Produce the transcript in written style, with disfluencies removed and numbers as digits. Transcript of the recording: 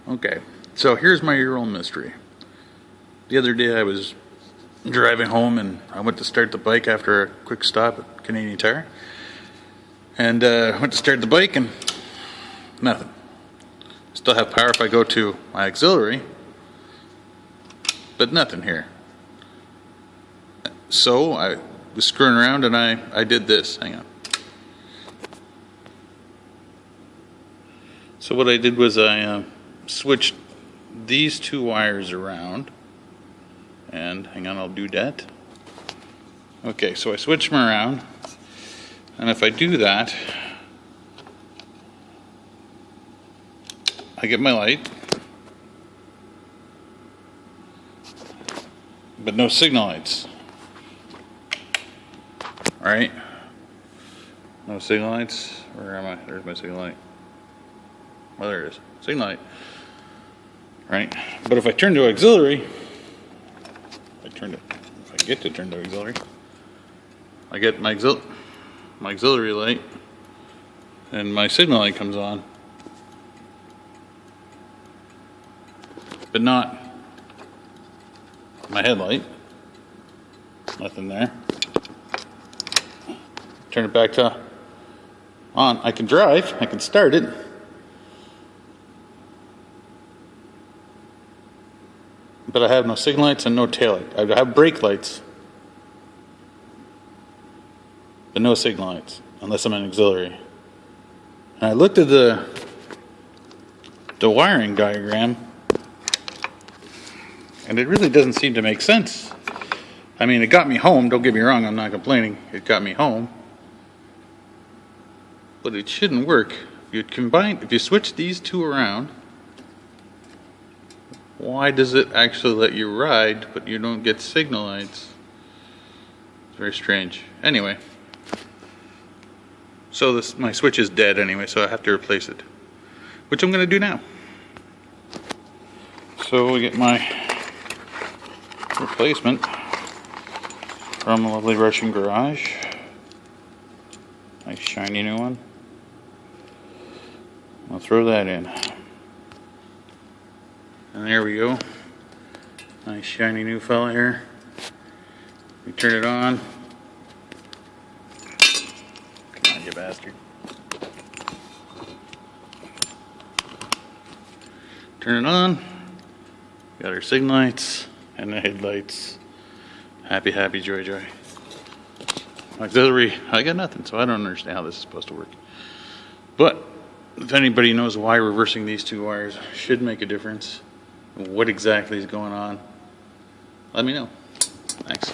Okay, so here's my Ural mystery. The other day I was driving home and I went to start the bike after a quick stop at Canadian Tire. And went to start the bike and nothing. Still have power if I go to my auxiliary, but nothing here. So I was screwing around and I did this. Hang on. So what I did was I switched these two wires around, and hang on, I'll do that. Okay, so I switch them around, and if I do that, I get my light, but no signal lights. Alright, no signal lights. Where am I? There's my signal light. Well, there it is. Signal light. Right? But if I turn to auxiliary, if I get to turn to auxiliary, I get my auxiliary light, and my signal light comes on. But not my headlight. Nothing there. Turn it back to on. I can drive. I can start it. But I have no signal lights and no tail light. I have brake lights, but no signal lights unless I'm in auxiliary. And I looked at the wiring diagram, and it really doesn't seem to make sense. I mean, it got me home. Don't get me wrong. I'm not complaining. It got me home, but it shouldn't work. If you switch these two around, why does it actually let you ride, but you don't get signal lights? It's very strange. Anyway, so my switch is dead anyway, so I have to replace it, which I'm going to do now. So we get my replacement from a lovely Russian garage. Nice shiny new one. I'll throw that in. And there we go. Nice shiny new fella here. We turn it on. Come on, you bastard. Turn it on. Got our signal lights and the headlights. Happy, happy, joy, joy. Auxiliary, I got nothing, so I don't understand how this is supposed to work. But if anybody knows why reversing these two wires should make a difference, what exactly is going on, let me know. Thanks.